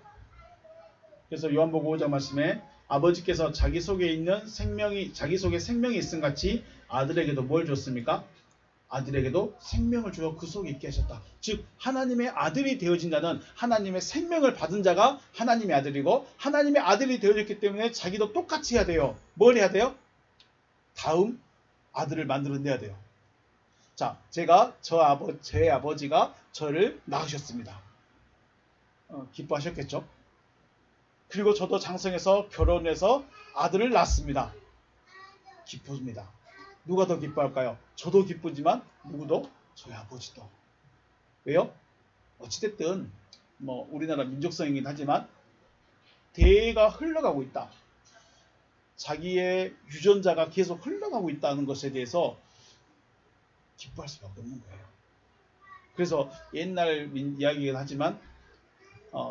A: 그래서 요한복음 5장 말씀에 아버지께서 자기 속에 생명이 있음 같이 아들에게도 뭘 줬습니까? 아들에게도 생명을 주어 그 속에 있게 하셨다. 즉 하나님의 아들이 되어진다는 하나님의 생명을 받은 자가 하나님의 아들이고 하나님의 아들이 되어졌기 때문에 자기도 똑같이 해야 돼요. 뭘 해야 돼요? 다음 아들을 만들어내야 돼요. 자, 제가 제 아버지가 저를 낳으셨습니다. 기뻐하셨겠죠? 그리고 저도 장성해서 결혼해서 아들을 낳습니다. 기쁩니다. 누가 더 기뻐할까요? 저도 기쁘지만 누구도? 저희 아버지도. 왜요? 어찌됐든 우리나라 민족성이긴 하지만 대가 흘러가고 있다. 자기의 유전자가 계속 흘러가고 있다는 것에 대해서 기뻐할 수밖에 없는 거예요. 그래서 옛날 이야기긴 하지만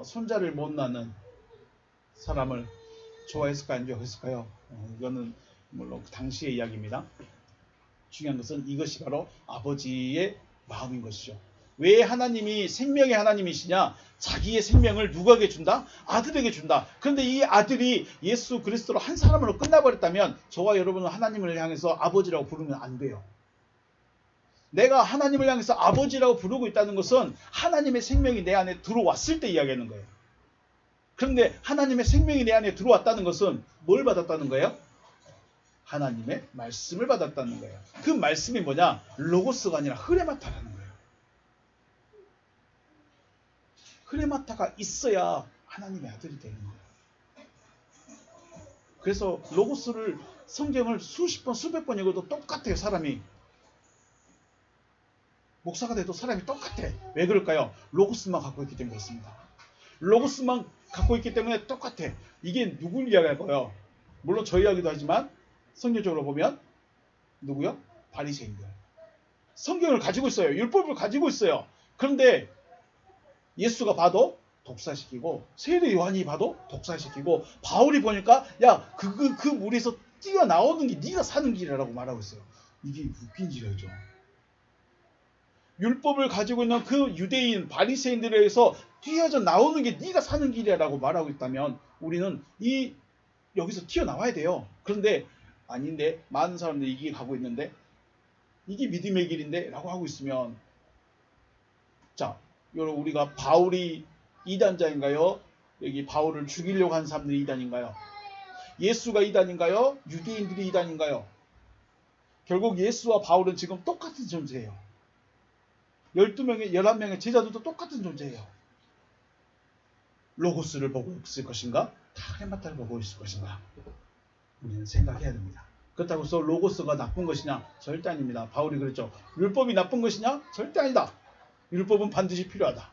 A: 손자를 못 낳는 사람을 좋아했을까요? 안 좋아했을까요? 이거는 물론 그 당시의 이야기입니다. 중요한 것은 이것이 바로 아버지의 마음인 것이죠. 왜 하나님이 생명의 하나님이시냐? 자기의 생명을 누구에게 준다? 아들에게 준다. 그런데 이 아들이 예수 그리스도로 한 사람으로 끝나버렸다면 저와 여러분은 하나님을 향해서 아버지라고 부르면 안 돼요. 내가 하나님을 향해서 아버지라고 부르고 있다는 것은 하나님의 생명이 내 안에 들어왔을 때 이야기하는 거예요. 그런데 하나님의 생명이 내 안에 들어왔다는 것은 뭘 받았다는 거예요? 하나님의 말씀을 받았다는 거예요. 그 말씀이 뭐냐? 로고스가 아니라 흐레마타라는 거예요. 흐레마타가 있어야 하나님의 아들이 되는 거예요. 그래서 로고스를 성경을 수십 번 수백 번 읽어도 똑같아요. 사람이 목사가 돼도 사람이 똑같아. 왜 그럴까요? 로고스만 갖고 있기 때문에 그렇습니다. 로고스만 갖고 있기 때문에 똑같아. 이게 누굴 이야기할까요? 물론 저 이야기도 하지만 성경적으로 보면 누구요? 바리새인들. 성경을 가지고 있어요. 율법을 가지고 있어요. 그런데 예수가 봐도 독사시키고 세례 요한이 봐도 독사시키고 바울이 보니까 야 그 물에서 뛰어나오는 게 네가 사는 길이라고 말하고 있어요. 이게 웃긴 일이죠. 율법을 가지고 있는 그 유대인 바리새인들에 의해서 뛰어져 나오는 게 네가 사는 길이라고 말하고 있다면 우리는 여기서 튀어나와야 돼요. 그런데 아닌데 많은 사람들이 이게 가고 있는데 이게 믿음의 길인데 라고 하고 있으면 자 여러분 우리가 바울이 이단자인가요? 여기 바울을 죽이려고 한 사람들이 이단인가요? 예수가 이단인가요? 유대인들이 이단인가요? 결국 예수와 바울은 지금 똑같은 존재예요. 12명의 11명의 제자들도 똑같은 존재예요. 로고스를 보고 있을 것인가? 타그레마타를 보고 있을 것인가? 우리는 생각해야 됩니다. 그렇다고 해서 로고스가 나쁜 것이냐? 절대 아닙니다. 바울이 그랬죠. 율법이 나쁜 것이냐? 절대 아니다. 율법은 반드시 필요하다.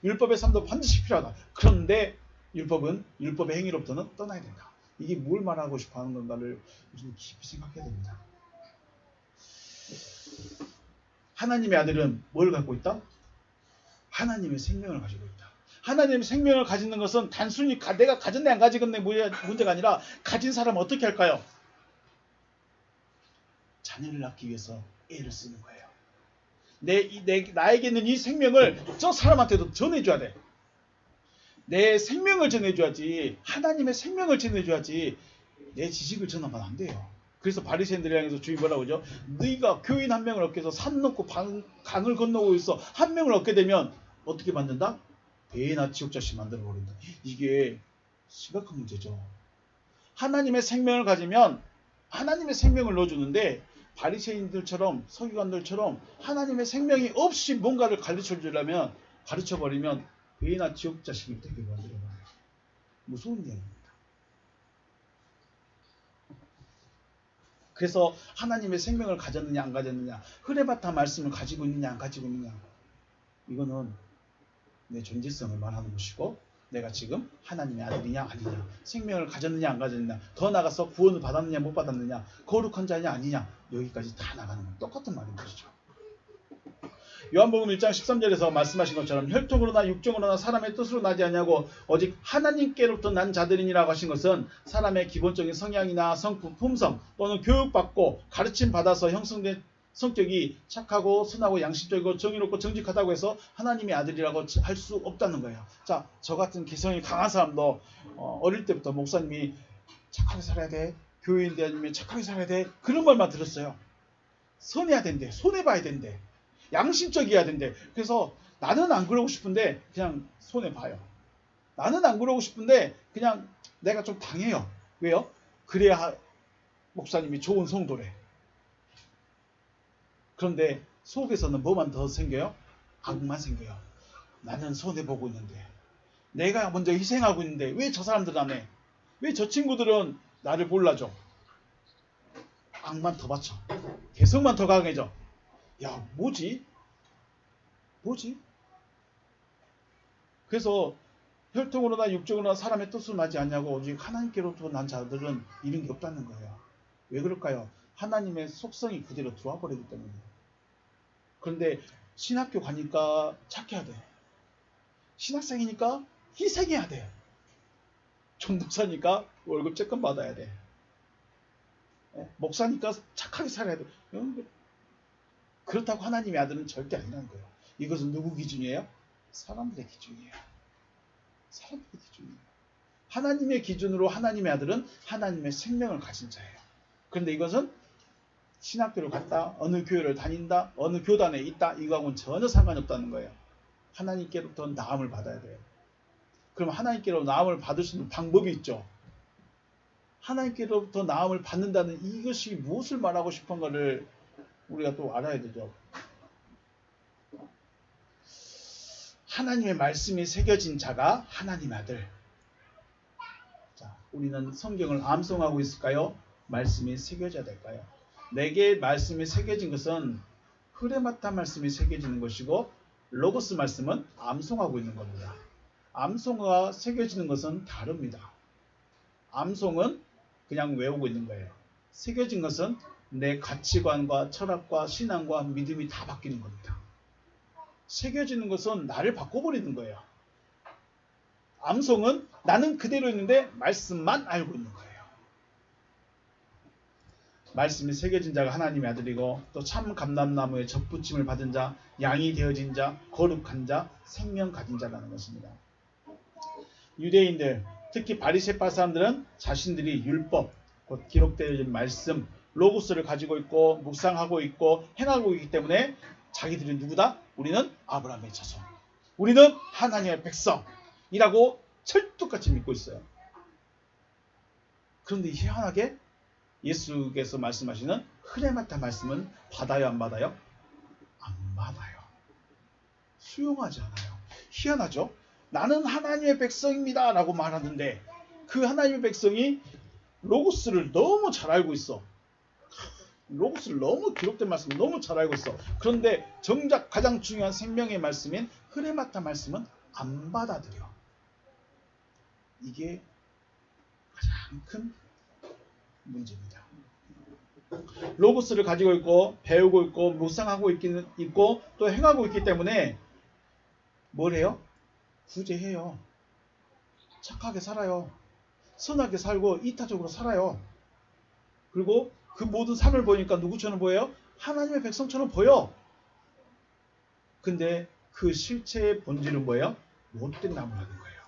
A: 율법의 삶도 반드시 필요하다. 그런데 율법의 행위로부터는 떠나야 된다. 이게 뭘 말하고 싶어 하는 건가를 우리는 깊이 생각해야 됩니다. 하나님의 아들은 뭘 갖고 있다? 하나님의 생명을 가지고 있다. 하나님의 생명을 가지는 것은 단순히 내가 가졌네 안 가지겠네 문제가 아니라 가진 사람은 어떻게 할까요? 자녀를 낳기 위해서 애를 쓰는 거예요. 나에게 있는 이 생명을 저 사람한테도 전해줘야 돼. 내 생명을 전해줘야지. 하나님의 생명을 전해줘야지. 내 지식을 전하면 안 돼요. 그래서 바리새인들을 향해서 주님 뭐라고 하죠? 네가 교인 한 명을 얻게 해서 산 넘고 강을 건너고 있어. 한 명을 얻게 되면 어떻게 만든다? 배나 지옥자식 만들어버린다. 이게 심각한 문제죠. 하나님의 생명을 가지면 하나님의 생명을 넣어주는데 바리새인들처럼 서기관들처럼 하나님의 생명이 없이 뭔가를 가르쳐주려면 가르쳐버리면 죄나 지옥 자식이 되게 만들어봐요. 무서운 이야기입니다. 그래서 하나님의 생명을 가졌느냐 안 가졌느냐, 흐레바타 말씀을 가지고 있느냐 안 가지고 있느냐, 이거는 내 존재성을 말하는 것이고, 내가 지금 하나님의 아들이냐 아니냐, 생명을 가졌느냐 안 가졌느냐, 더 나아가서 구원을 받았느냐 못 받았느냐, 거룩한 자냐 아니냐, 여기까지 다 나가는 건 똑같은 말인 것이죠. 요한복음 1장 13절에서 말씀하신 것처럼 혈통으로나 육정으로나 사람의 뜻으로 나지 아니하고 오직 하나님께로부터 난 자들이니라고 하신 것은 사람의 기본적인 성향이나 성품, 품성 또는 교육받고 가르침 받아서 형성된 성격이 착하고 선하고 양심적이고 정의롭고 정직하다고 해서 하나님의 아들이라고 할 수 없다는 거예요. 자, 저 같은 개성이 강한 사람도 어릴 때부터 목사님이 착하게 살아야 돼, 교회인데 아니면 착하게 살아야 돼, 그런 말만 들었어요. 선해야 된대, 손해봐야 된대, 양심적이어야 된대. 그래서 나는 안 그러고 싶은데 그냥 손해봐요. 나는 안 그러고 싶은데 그냥 내가 좀 당해요. 왜요? 그래야 목사님이 좋은 성도래. 그런데 속에서는 뭐만 더 생겨요? 악만 생겨요. 나는 손해보고 있는데, 내가 먼저 희생하고 있는데 왜 저 사람들은 안 해? 왜 저 친구들은 나를 몰라줘? 악만 더 받쳐. 개성만 더 강해져. 야, 뭐지? 그래서 혈통으로나 육적으로나 사람의 뜻을 맞지 않냐고 오직 하나님께로부터 난 자들은 이런 게 없다는 거예요. 왜 그럴까요? 하나님의 속성이 그대로 들어와 버리기 때문이에요. 그런데 신학교 가니까 착해야 돼. 신학생이니까 희생해야 돼. 전도사니까 월급 쬐끔 받아야 돼. 목사니까 착하게 살아야 돼. 그렇다고 하나님의 아들은 절대 아니라는 거예요. 이것은 누구 기준이에요? 사람들의 기준이에요. 사람들의 기준이에요. 하나님의 기준으로 하나님의 아들은 하나님의 생명을 가진 자예요. 그런데 이것은 신학교를 갔다, 어느 교회를 다닌다, 어느 교단에 있다, 이거하고는 전혀 상관이 없다는 거예요. 하나님께로부터 나음을 받아야 돼요. 그럼 하나님께로 나음을 받을 수 있는 방법이 있죠. 하나님께로부터 나음을 받는다는 이것이 무엇을 말하고 싶은가를 우리가 또 알아야 되죠. 하나님의 말씀이 새겨진 자가 하나님의 아들. 자, 우리는 성경을 암송하고 있을까요? 말씀이 새겨져야 될까요? 내게 말씀이 새겨진 것은 흐레마타 말씀이 새겨지는 것이고, 로고스 말씀은 암송하고 있는 겁니다. 암송과 새겨지는 것은 다릅니다. 암송은 그냥 외우고 있는 거예요. 새겨진 것은 내 가치관과 철학과 신앙과 믿음이 다 바뀌는 겁니다. 새겨지는 것은 나를 바꿔버리는 거예요. 암송은 나는 그대로 있는데 말씀만 알고 있는 거예요. 말씀이 새겨진 자가 하나님의 아들이고, 또 참 감람나무에 접붙임을 받은 자, 양이 되어진 자, 거룩한 자, 생명 가진 자라는 것입니다. 유대인들, 특히 바리새파 사람들은 자신들이 율법, 곧 기록되어 있는 말씀, 로고스를 가지고 있고 묵상하고 있고 행하고 있기 때문에 자기들은 누구다? 우리는 아브라함의 자손, 우리는 하나님의 백성이라고 철뚝같이 믿고 있어요. 그런데 희한하게 예수께서 말씀하시는 흐레마타 말씀은 받아요 안 받아요? 안 받아요. 수용하지 않아요. 희한하죠? 나는 하나님의 백성입니다 라고 말하는데 그 하나님의 백성이 로고스를 너무 잘 알고 있어. 로고스를 너무 기록된 말씀을 너무 잘 알고 있어. 그런데 정작 가장 중요한 생명의 말씀인 흐레마타 말씀은 안 받아들여. 이게 가장 큰 문제입니다. 로고스를 가지고 있고 배우고 있고 묵상하고 있고 또 행하고 있기 때문에 뭘 해요? 구제해요. 착하게 살아요. 선하게 살고 이타적으로 살아요. 그리고 그 모든 삶을 보니까 누구처럼 보여요? 하나님의 백성처럼 보여. 근데 그 실체의 본질은 뭐예요? 못된 나무라는 거예요.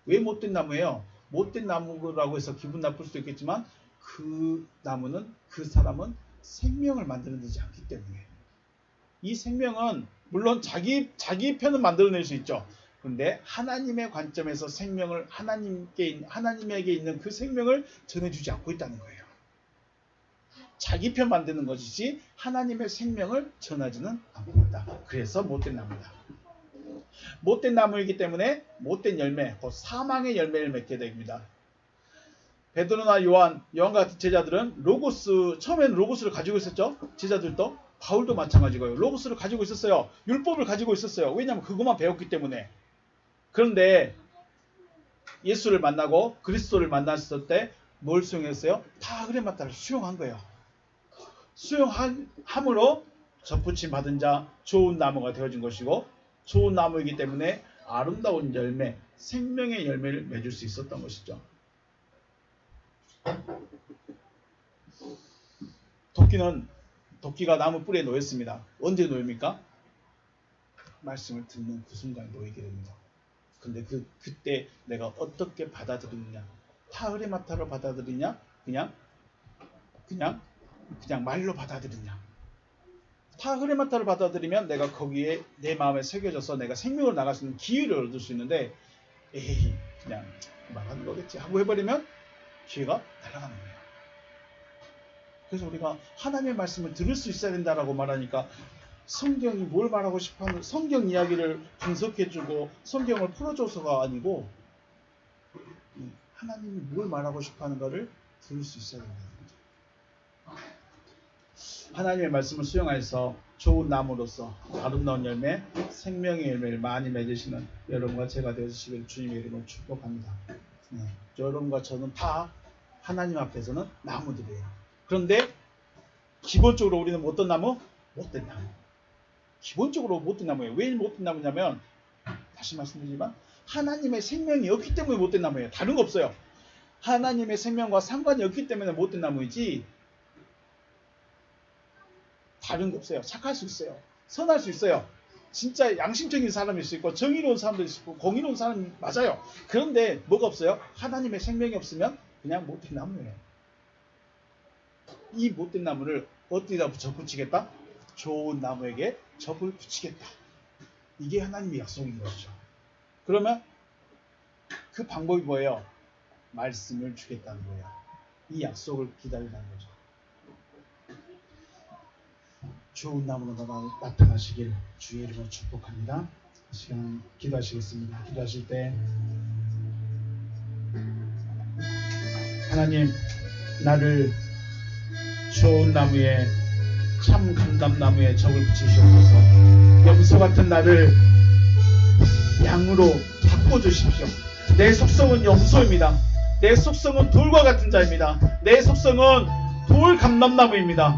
A: 왜 못된 나무예요? 못된 나무라고 해서 기분 나쁠 수도 있겠지만 그 나무는, 그 사람은 생명을 만들어내지 않기 때문에. 이 생명은 물론 자기 편은 만들어낼 수 있죠. 그런데 하나님의 관점에서 생명을 하나님에게 있는 그 생명을 전해주지 않고 있다는 거예요. 자기 편 만드는 것이지 하나님의 생명을 전하지는 않고 있다. 그래서 못된 나무다. 못된 나무이기 때문에 못된 열매, 곧 사망의 열매를 맺게 됩니다. 베드로나 요한 같은 제자들은 처음에는 로고스를 가지고 있었죠. 제자들도. 바울도 마찬가지고요. 로고스를 가지고 있었어요. 율법을 가지고 있었어요. 왜냐하면 그것만 배웠기 때문에. 그런데 예수를 만나고 그리스도를 만났을 때 뭘 수용했어요? 다 그레마타를 수용한 거예요. 수용함으로 접붙임 받은 자 좋은 나무가 되어진 것이고, 좋은 나무이기 때문에 아름다운 열매, 생명의 열매를 맺을 수 있었던 것이죠. 도끼가 나무 뿌리에 놓였습니다. 언제 놓입니까? 말씀을 듣는 그 순간 놓이게 됩니다. 근데 그때 내가 어떻게 받아들이느냐? 타흐레마타로 받아들이냐? 그냥 말로 받아들이냐? 타흐레마타를 받아들이면 내가 거기에 내 마음에 새겨져서 내가 생명을 나갈 수 있는 기회를 얻을 수 있는데, 에이 그냥 망하는 거겠지 하고 해버리면 기회가 날아가는 거예요. 그래서 우리가 하나님의 말씀을 들을 수 있어야 된다라고 말하니까, 성경이 뭘 말하고 싶어하는, 성경 이야기를 분석해주고 성경을 풀어줘서가 아니고 하나님이 뭘 말하고 싶어하는가를 들을 수 있어야 된다는 거죠. 하나님의 말씀을 수용해서 좋은 나무로서 아름다운 열매, 생명의 열매를 많이 맺으시는 여러분과 제가 되시길 주님의 이름으로 축복합니다. 여러분과 저는 다 하나님 앞에서는 나무들이에요. 그런데 기본적으로 우리는 어떤 나무? 못된 나무. 기본적으로 못된 나무예요. 왜 못된 나무냐면, 다시 말씀드리지만 하나님의 생명이 없기 때문에 못된 나무예요. 다른 거 없어요. 하나님의 생명과 상관이 없기 때문에 못된 나무이지 다른 거 없어요. 착할 수 있어요. 선할 수 있어요. 진짜 양심적인 사람일 수 있고 정의로운 사람도 있고 공의로운 사람이 맞아요. 그런데 뭐가 없어요? 하나님의 생명이 없으면 그냥 못된 나무예요. 이 못된 나무를 어디다 접붙이겠다? 좋은 나무에게 접을 붙이겠다. 이게 하나님의 약속인 것이죠. 그러면 그 방법이 뭐예요? 말씀을 주겠다는 거예요. 이 약속을 기다리는 거죠. 좋은 나무로 나타나시길 주의 이름으로 축복합니다. 이 시간 기도하시겠습니다. 기도하실 때 하나님, 나를 좋은 나무에, 참 감람나무에 적을 붙이시옵소서. 염소 같은 나를 양으로 바꿔주십시오. 내 속성은 염소입니다. 내 속성은 돌과 같은 자입니다. 내 속성은 돌 감람나무입니다.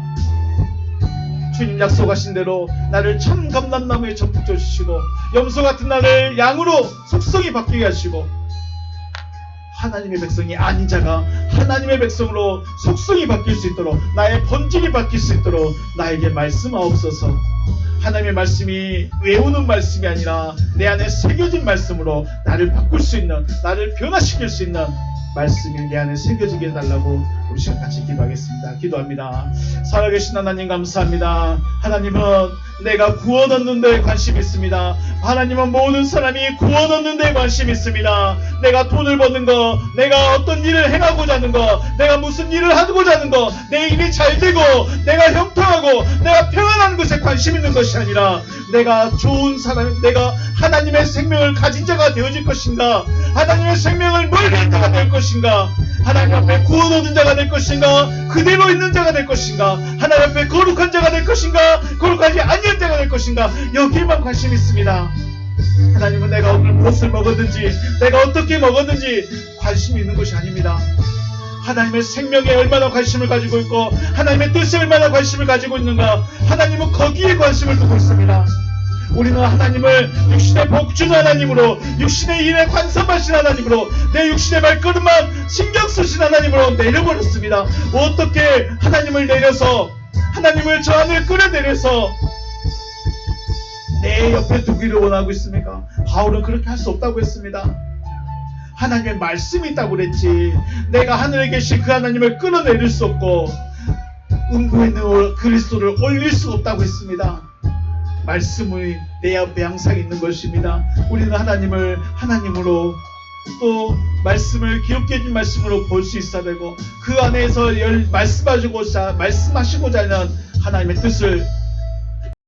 A: 주님 약속하신 대로 나를 참 감람나무에 접붙여 주시고, 염소 같은 나를 양으로 속성이 바뀌게 하시고, 하나님의 백성이 아닌 자가 하나님의 백성으로 속성이 바뀔 수 있도록, 나의 본질이 바뀔 수 있도록 나에게 말씀하옵소서. 하나님의 말씀이 외우는 말씀이 아니라 내 안에 새겨진 말씀으로 나를 바꿀 수 있는, 나를 변화시킬 수 있는 말씀이 내 안에 새겨지게 해달라고 우리 시간 같이 기도하겠습니다. 기도합니다. 살아계신 하나님 감사합니다. 하나님은 내가 구원 얻는 데 관심이 있습니다. 하나님은 모든 사람이 구원 얻는 데 관심이 있습니다. 내가 돈을 버는 거, 내가 어떤 일을 행하고자 하는 거, 내가 무슨 일을 하고자 하는 거, 내 일이 잘 되고 내가 형통하고 내가 평안한 것에 관심 있는 것이 아니라, 내가 좋은 사람, 내가 하나님의 생명을 가진 자가 되어질 것인가, 하나님의 생명을 누리는 자가 될 것인가, 하나님 앞에 구원 얻은 자가 될 것인가, 그대로 있는 자가 될 것인가, 하나님 앞에 거룩한 자가 될 것인가, 거룩하지 아니한 자가 될 것인가, 여기에만 관심이 있습니다. 하나님은 내가 오늘 무엇을 먹었는지, 내가 어떻게 먹었는지 관심이 있는 것이 아닙니다. 하나님의 생명에 얼마나 관심을 가지고 있고 하나님의 뜻에 얼마나 관심을 가지고 있는가, 하나님은 거기에 관심을 두고 있습니다. 우리는 하나님을 육신의 복주는 하나님으로, 육신의 일에 관섭하신 하나님으로, 내 육신의 발걸음만 신경 쓰신 하나님으로 내려버렸습니다. 어떻게 하나님을 내려서, 하나님을 저 안을 끌어내려서 내 옆에 두기를 원하고 있습니까? 바울은 그렇게 할 수 없다고 했습니다. 하나님의 말씀이 있다고 그랬지, 내가 하늘에 계신 그 하나님을 끌어내릴 수 없고 음부에 있는 그리스도를 올릴 수 없다고 했습니다. 말씀이 내 앞에 항상 있는 것입니다. 우리는 하나님을 하나님으로, 또 말씀을 기억해 해준 말씀으로 볼 수 있어야 되고, 그 안에서 말씀하시고자 하는 하나님의 뜻을